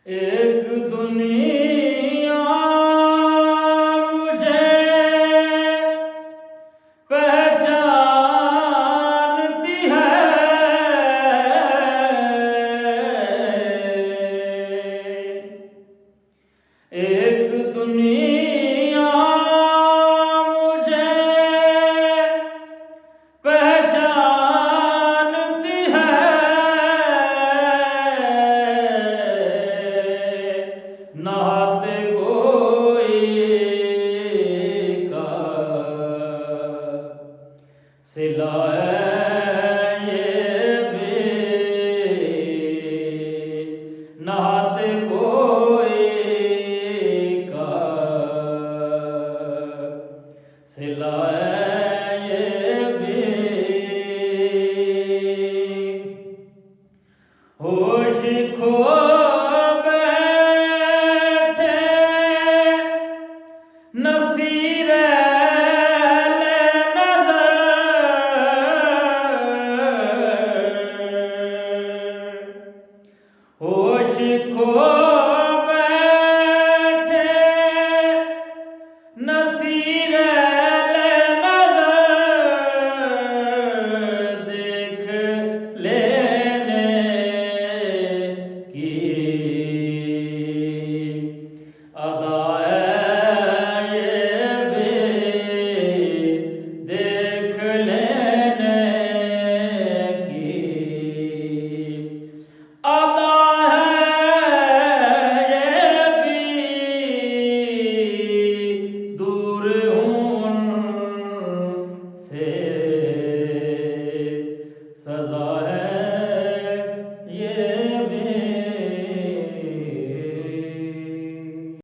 एक दुनिया मुझे पहचानती है, एक दुनिया मुझे पहचानती है, नहाते कोई का सिला ये भी, नहाते कोई का सिला ये भी, होश खो नसीर नजर, होश खो